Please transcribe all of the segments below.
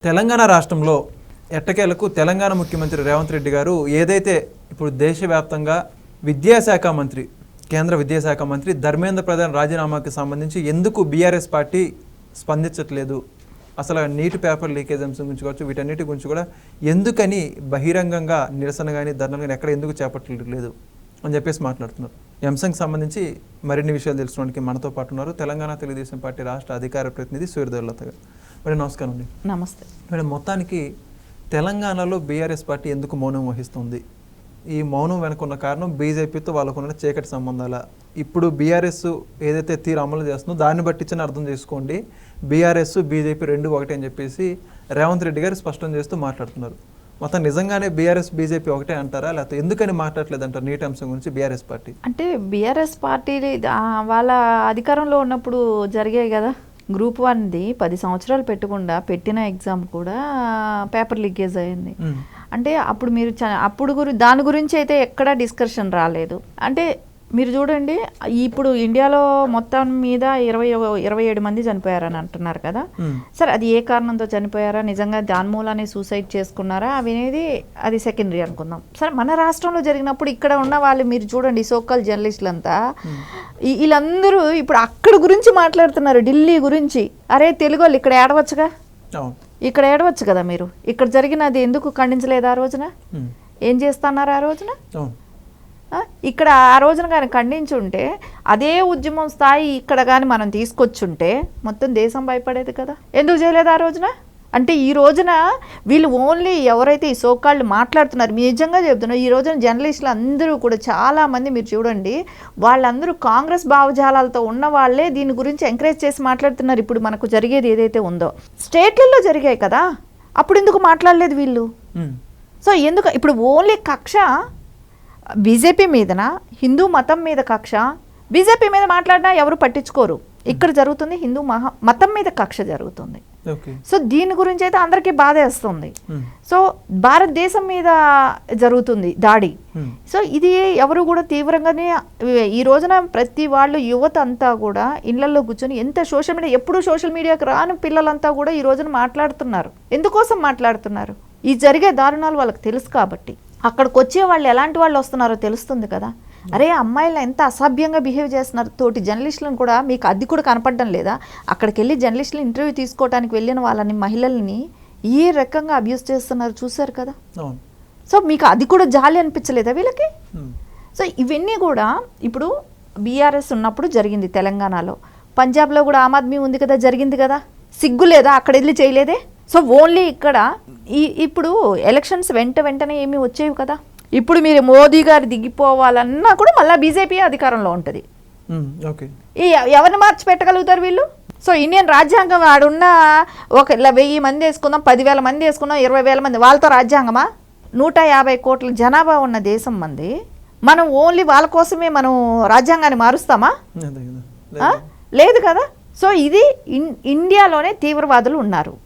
తెలంగాణ రాష్ట్రంలో ఎట్టకేలకు తెలంగాణ ముఖ్యమంత్రి రేవంత్ రెడ్డి గారు ఏదైతే ఇప్పుడు దేశవ్యాప్తంగా విద్యాశాఖ మంత్రి కేంద్ర విద్యాశాఖ మంత్రి ధర్మేంద్ర ప్రధాన్ రాజీనామాకి సంబంధించి ఎందుకు బీఆర్ఎస్ పార్టీ స్పందించట్లేదు, అసలు నీటి పేపర్ లీకేజ్ అంశం గురించి కావచ్చు, వీటన్నిటి గురించి కూడా ఎందుకని బహిరంగంగా నిరసన కానీ ధర్నాలు కానీ ఎక్కడ ఎందుకు చేపట్టలేదు అని చెప్పేసి మాట్లాడుతున్నారు. ఈ అంశానికి సంబంధించి మరిన్ని విషయాలు తెలుసుకోవడానికి మనతో పాటు ఉన్నారు తెలంగాణ తెలుగుదేశం పార్టీ రాష్ట్ర అధికార ప్రతినిధి సూర్యదేవలత గారు. మేడం నమస్కారం అండి. నమస్తే మేడం, మొత్తానికి తెలంగాణలో బీఆర్ఎస్ పార్టీ ఎందుకు మౌనం వహిస్తుంది? ఈ మౌనం వెనుకున్న కారణం బీజేపీతో వాళ్ళకున్న చీకటి సంబంధాల. ఇప్పుడు బీఆర్ఎస్ ఏదైతే తీరు అమలు చేస్తుందో దాన్ని బట్టించిన అర్థం చేసుకోండి, బీఆర్ఎస్ బీజేపీ రెండు ఒకటే అని చెప్పేసి రేవంత్ రెడ్డి గారు స్పష్టం చేస్తూ మాట్లాడుతున్నారు. మొత్తం నిజంగానే బీఆర్ఎస్ బీజేపీ ఒకటే అంటారా, లేకపోతే ఎందుకని మాట్లాడలేదు అంటారు నీటి అంశం గురించి బీఆర్ఎస్ పార్టీ? అంటే బీఆర్ఎస్ పార్టీ వాళ్ళ అధికారంలో ఉన్నప్పుడు జరిగాయి కదా, గ్రూప్ 1ది 10 సంవత్సరాలు పెట్టకుండా పెట్టిన ఎగ్జామ్ కూడా పేపర్ లీకేజ్ అయింది. అంటే అప్పుడు మీరు దాని గురించి అయితే ఎక్కడా డిస్కషన్ రాలేదు. అంటే మీరు చూడండి, ఇప్పుడు ఇండియాలో మొత్తం మీద 27 మంది చనిపోయారని అంటున్నారు కదా. సరే, అది ఏ కారణంతో చనిపోయారా, నిజంగా దాని మూలానే సూసైడ్ చేసుకున్నారా అనేది అది సెకండరీ అనుకుందాం. సరే, మన రాష్ట్రంలో జరిగినప్పుడు ఇక్కడ ఉన్న వాళ్ళు మీరు చూడండి, సోకాల్ జర్నలిస్టులంతా వీళ్ళందరూ ఇప్పుడు అక్కడ గురించి మాట్లాడుతున్నారు, ఢిల్లీ గురించి. అరే తెలుగు వాళ్ళు ఇక్కడ ఏడవచ్చుగా, ఇక్కడ ఏడవచ్చు కదా మీరు. ఇక్కడ జరిగినది ఎందుకు ఖండించలేదు ఆ రోజున? ఏం చేస్తున్నారు ఆ రోజున? ఇక్కడ ఆ రోజున కానీ ఖండించుంటే, అదే ఉద్యమం స్థాయి ఇక్కడ కానీ మనం తీసుకొచ్చుంటే మొత్తం దేశం భయపడేది కదా. ఎందుకు చేయలేదు ఆ రోజున? అంటే ఈ రోజున వీళ్ళు ఓన్లీ ఎవరైతే ఈ సోకాళ్ళు మాట్లాడుతున్నారు, నిజంగా చెప్తున్నారు, ఈ రోజున జర్నలిస్టులు అందరూ కూడా చాలామంది మీరు చూడండి, వాళ్ళందరూ కాంగ్రెస్ భావజాలాలతో ఉన్న వాళ్ళే దీని గురించి ఎంకరేజ్ చేసి మాట్లాడుతున్నారు. ఇప్పుడు మనకు జరిగేది ఏదైతే ఉందో స్టేట్లలో జరిగాయి కదా, అప్పుడు ఎందుకు మాట్లాడలేదు వీళ్ళు? సో ఎందుకు ఇప్పుడు ఓన్లీ కక్ష బీజేపీ మీదన, హిందూ మతం మీద కక్ష, బీజేపీ మీద మాట్లాడినా ఎవరు పట్టించుకోరు. ఇక్కడ జరుగుతుంది హిందూ మతం మీద కక్ష జరుగుతుంది. సో దీని గురించి అయితే అందరికీ బాధ వేస్తుంది. సో భారతదేశం మీద జరుగుతుంది దాడి. సో ఇది ఎవరు కూడా తీవ్రంగానే ఈ రోజున ప్రతి వాళ్ళు యువత అంతా కూడా ఇళ్లలో కూర్చొని ఎంత సోషల్ మీడియా, ఎప్పుడు సోషల్ మీడియాకి రాని పిల్లలంతా కూడా ఈ రోజున మాట్లాడుతున్నారు. ఎందుకోసం మాట్లాడుతున్నారు? ఈ జరిగే దారుణాలు వాళ్ళకి తెలుసు కాబట్టి. అక్కడికి వచ్చే వాళ్ళు ఎలాంటి వాళ్ళు వస్తున్నారో తెలుస్తుంది కదా. అరే అమ్మాయిలను ఎంత అసభ్యంగా బిహేవ్ చేస్తున్నారు, తోటి జర్నలిస్టులను కూడా మీకు అది కూడా కనపడడం లేదా? అక్కడికి వెళ్ళి జర్నలిస్టులు ఇంటర్వ్యూ తీసుకోవడానికి వెళ్ళిన వాళ్ళని, మహిళల్ని ఏ రకంగా అబ్యూస్ చేస్తున్నారు చూసారు కదా. సో మీకు అది కూడా జాలి అనిపించలేదా వీళ్ళకి? సో ఇవన్నీ కూడా ఇప్పుడు బీఆర్ఎస్ ఉన్నప్పుడు జరిగింది తెలంగాణలో. పంజాబ్లో కూడా ఆమ్ ఆద్మీ ఉంది కదా, జరిగింది కదా. సిగ్గు లేదా? అక్కడ వెళ్ళి చేయలేదే. సో ఓన్లీ ఇక్కడ ఇప్పుడు ఎలక్షన్స్ వెంటనే ఏమీ వచ్చేవి కదా. ఇప్పుడు మీరు మోదీ గారు దిగిపోవాలన్నా కూడా మళ్ళీ బీజేపీ అధికారంలో ఉంటుంది. ఎవరిని మార్చి పెట్టగలుగుతారు వీళ్ళు? సో ఇండియన్ రాజ్యాంగం ఆడున్న ఒక 1000 మంది వేసుకుందాం, 10,000 మంది వేసుకుందాం, 20,000 మంది, వాళ్ళతో రాజ్యాంగమా? 150 కోట్ల జనాభా ఉన్న దేశం మంది. మనం ఓన్లీ వాళ్ళ కోసమే మనం రాజ్యాంగాన్ని మారుస్తామా? లేదు కదా. సో ఇది ఇండియాలోనే తీవ్రవాదులు ఉన్నారు.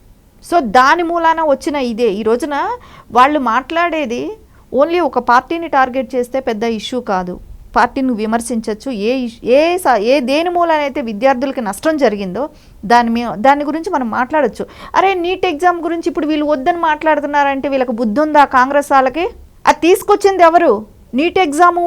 సో దాని మూలాన వచ్చిన ఇదే. ఈ రోజున వాళ్ళు మాట్లాడేది ఓన్లీ ఒక పార్టీని టార్గెట్ చేస్తే పెద్ద ఇష్యూ కాదు, పార్టీని విమర్శించవచ్చు. దేని మూలానైతే విద్యార్థులకి నష్టం జరిగిందో దాని గురించి మనం మాట్లాడచ్చు. అరే నీట్ ఎగ్జామ్ గురించి ఇప్పుడు వీళ్ళు వద్దని మాట్లాడుతున్నారంటే వీళ్ళకి బుద్ధి ఉందా? కాంగ్రెస్ వాళ్ళకి అది తీసుకొచ్చింది ఎవరు? నీట్ ఎగ్జాము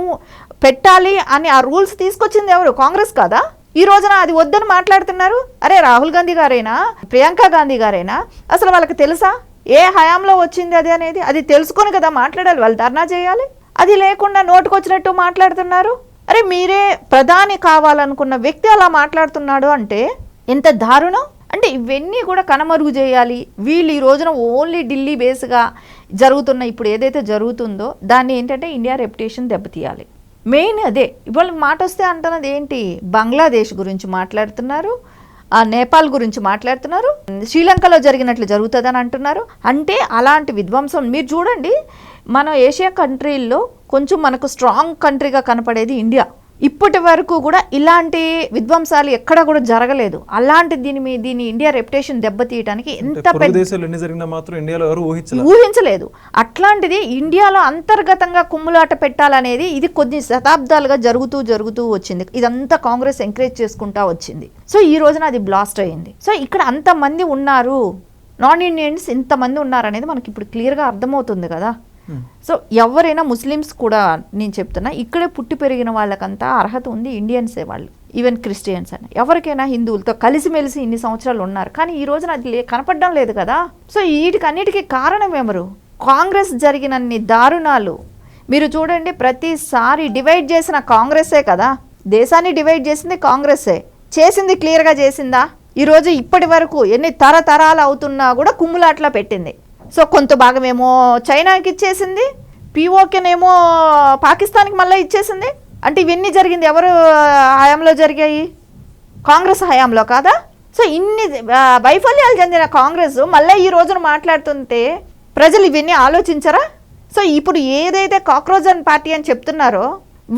పెట్టాలి అని ఆ రూల్స్ తీసుకొచ్చింది ఎవరు? కాంగ్రెస్ కాదా? ఈ రోజున అది వద్దని మాట్లాడుతున్నారు. అరే రాహుల్ గాంధీ గారైనా, ప్రియాంక గాంధీ గారైనా అసలు వాళ్ళకి తెలుసా ఏ హయాంలో వచ్చింది అది అనేది? అది తెలుసుకొని కదా మాట్లాడాలి, వాళ్ళు ధర్నా చేయాలి. అది లేకుండా నోటుకొచ్చినట్టు మాట్లాడుతున్నారు. అరే మీరే ప్రధాని కావాలనుకున్న వ్యక్తి అలా మాట్లాడుతున్నాడు అంటే ఎంత దారుణం. అంటే ఇవన్నీ కూడా కనమరుగు చేయాలి వీళ్ళు. ఈ రోజున ఓన్లీ ఢిల్లీ బేస్గా జరుగుతున్న ఇప్పుడు ఏదైతే జరుగుతుందో దాన్ని ఏంటంటే ఇండియా రెప్యుటేషన్ దెబ్బతీయాలి. మెయిన్ అదే. ఇవాళ మాట వస్తే అంటున్నది ఏంటి? బంగ్లాదేశ్ గురించి మాట్లాడుతున్నారు, నేపాల్ గురించి మాట్లాడుతున్నారు, శ్రీలంకలో జరిగినట్లు జరుగుతుందని అంటున్నారు. అంటే అలాంటి విధ్వంసం మీరు చూడండి, మన ఏషియా కంట్రీల్లో కొంచెం మనకు స్ట్రాంగ్ కంట్రీగా కనపడేది ఇండియా. ఇప్పటి వరకు కూడా ఇలాంటి విధ్వంసాలు ఎక్కడ కూడా జరగలేదు. అలాంటి దీని ఇండియా రెప్యుటేషన్ దెబ్బతీయడానికి ఎంత ఊహించలేదు. అట్లాంటిది ఇండియాలో అంతర్గతంగా కుమ్ములాట పెట్టాలనేది ఇది కొన్ని శతాబ్దాలుగా జరుగుతూ వచ్చింది. ఇదంతా కాంగ్రెస్ ఎంకరేజ్ చేసుకుంటా వచ్చింది. సో ఈ రోజున అది బ్లాస్ట్ అయింది. సో ఇక్కడ అంతమంది ఉన్నారు, నాన్ ఇండియన్స్ ఇంతమంది ఉన్నారనేది మనకి ఇప్పుడు క్లియర్గా అర్థమవుతుంది కదా. సో ఎవరైనా ముస్లిమ్స్ కూడా నేను చెప్తున్నా, ఇక్కడే పుట్టి పెరిగిన వాళ్ళకంతా అర్హత ఉంది, ఇండియన్సే వాళ్ళు, ఈవెన్ క్రిస్టియన్స్ అని. ఎవరికైనా హిందువులతో కలిసిమెలిసి ఇన్ని సంవత్సరాలు ఉన్నారు, కానీ ఈ రోజున అది కనపడడం లేదు కదా. సో వీటికన్నిటికీ కారణం ఎవరు? కాంగ్రెస్ జరిగినన్ని దారుణాలు మీరు చూడండి. ప్రతిసారి డివైడ్ చేసిన కాంగ్రెస్సే కదా, దేశాన్ని డివైడ్ చేసింది కాంగ్రెస్సే. చేసింది క్లియర్గా చేసిందా? ఈరోజు ఇప్పటి వరకు ఎన్ని తరతరాలు అవుతున్నా కూడా కుమ్ములాట్లా పెట్టింది. సో కొంత భాగమేమో చైనాకి ఇచ్చేసింది, పిఓకేనేమో పాకిస్తాన్కి మళ్ళీ ఇచ్చేసింది. అంటే ఇవన్నీ జరిగింది ఎవరు హయాంలో జరిగాయి? కాంగ్రెస్ హయాంలో కాదా? సో ఇన్ని వైఫల్యాలు చెందిన కాంగ్రెస్ మళ్ళీ ఈ రోజున మాట్లాడుతుంటే ప్రజలు ఇవన్నీ ఆలోచించరా? సో ఇప్పుడు ఏదైతే కాక్రోచ్ పార్టీ అని చెప్తున్నారో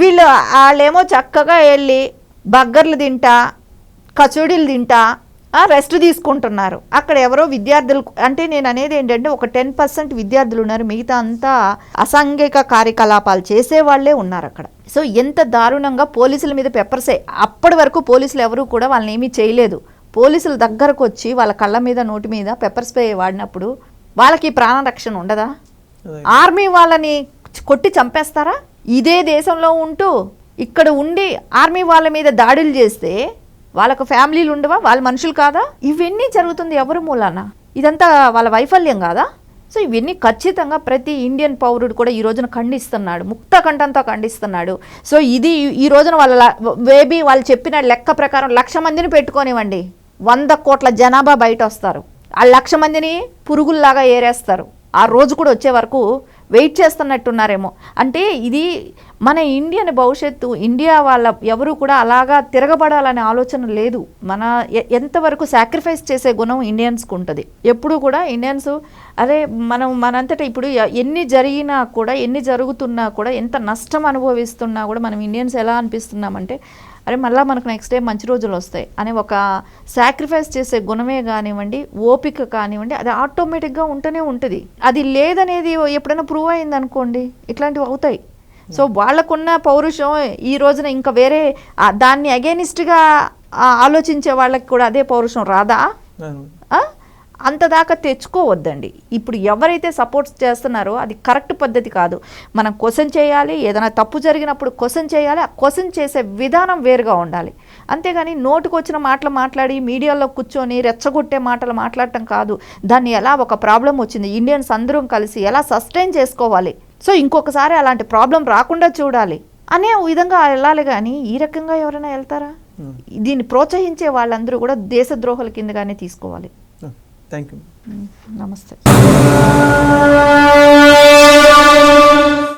వాళ్ళేమో చక్కగా వెళ్ళి బర్గర్లు తింటా, కచోడీలు తింటా రెస్ట్ తీసుకుంటున్నారు. అక్కడ ఎవరో విద్యార్థులు, అంటే నేను అనేది ఏంటంటే ఒక 10% విద్యార్థులు ఉన్నారు, మిగతా అంతా అసాంఘిక కార్యకలాపాలు చేసేవాళ్లే ఉన్నారు అక్కడ. సో ఎంత దారుణంగా పోలీసుల మీద పెప్పర్సే. అప్పటి వరకు పోలీసులు ఎవరు కూడా వాళ్ళని ఏమీ చేయలేదు. పోలీసుల దగ్గరకు వచ్చి వాళ్ళ కళ్ళ మీద నోటి మీద పెప్పర్ స్ప్రే వాడినప్పుడు వాళ్ళకి ప్రాణరక్షణ ఉండదా? ఆర్మీ వాళ్ళని కొట్టి చంపేస్తారా? ఇదే దేశంలో ఉంటూ ఇక్కడ ఉండి ఆర్మీ వాళ్ళ మీద దాడులు చేస్తే వాళ్ళకు ఫ్యామిలీలు ఉండవా? వాళ్ళ మనుషులు కాదా? ఇవన్నీ జరుగుతుంది ఎవరి మూలాన? ఇదంతా వాళ్ళ వైఫల్యం కాదా? సో ఇవన్నీ ఖచ్చితంగా ప్రతి ఇండియన్ పౌరుడు కూడా ఈ రోజున ఖండిస్తున్నాడు, ముక్త కంఠంతో ఖండిస్తున్నాడు. సో ఇది ఈ రోజున వాళ్ళ మేబీ వాళ్ళు చెప్పిన లెక్క ప్రకారం 1,00,000 మందిని పెట్టుకోనివ్వండి, 100 కోట్ల జనాభా బయట వస్తారు. ఆ 1,00,000 మందిని పురుగుల్లాగా ఏరేస్తారు. ఆ రోజు కూడా వచ్చే వరకు వెయిట్ చేస్తున్నట్టున్నారేమో. అంటే ఇది మన ఇండియన్ భవిష్యత్తు, ఇండియా వాళ్ళ ఎవరు కూడా అలాగా తిరగబడాలనే ఆలోచన లేదు. మన ఎంతవరకు సాక్రిఫైస్ చేసే గుణం ఇండియన్స్కి ఉంటుంది. ఎప్పుడు కూడా ఇండియన్స్ అదే మనంతటా ఇప్పుడు ఎన్ని జరిగినా కూడా, ఎన్ని జరుగుతున్నా కూడా, ఎంత నష్టం అనుభవిస్తున్నా కూడా మనం ఇండియన్స్ ఎలా అనిపిస్తున్నామంటే అరే మళ్ళీ మనకు నెక్స్ట్ డే మంచి రోజులు వస్తాయి అనే ఒక సాక్రిఫైస్ చేసే గుణమే కానివ్వండి, ఓపిక కానివ్వండి, అది ఆటోమేటిక్గా ఉంటూనే ఉంటుంది. అది లేదనేది ఎప్పుడైనా ప్రూవ్ అయింది అనుకోండి, ఇట్లాంటివి అవుతాయి. సో వాళ్ళకున్న పౌరుషం ఈ రోజున ఇంకా వేరే దాన్ని అగేనిస్ట్గా ఆలోచించే వాళ్ళకి కూడా అదే పౌరుషం రాదా? అంతదాకా తెచ్చుకోవద్దండి. ఇప్పుడు ఎవరైతే సపోర్ట్స్ చేస్తున్నారో అది కరెక్ట్ పద్ధతి కాదు. మనం క్వశ్చన్ చేయాలి, ఏదైనా తప్పు జరిగినప్పుడు క్వశ్చన్ చేయాలి. ఆ క్వశ్చన్ చేసే విధానం వేరుగా ఉండాలి. అంతేగాని నోటుకు వచ్చిన మాటలు మాట్లాడి మీడియాలో కూర్చొని రెచ్చగొట్టే మాటలు మాట్లాడటం కాదు. దాన్ని ఎలా ఒక ప్రాబ్లం వచ్చింది, ఇండియన్స్ అందరం కలిసి ఎలా సస్టైన్ చేసుకోవాలి, సో ఇంకొకసారి అలాంటి ప్రాబ్లం రాకుండా చూడాలి అనే విధంగా వెళ్ళాలి. కానీ ఈ రకంగా ఎవరైనా వెళ్తారా? దీన్ని ప్రోత్సహించే వాళ్ళందరూ కూడా దేశద్రోహుల కిందగానే తీసుకోవాలి. Thank you. నమస్తే.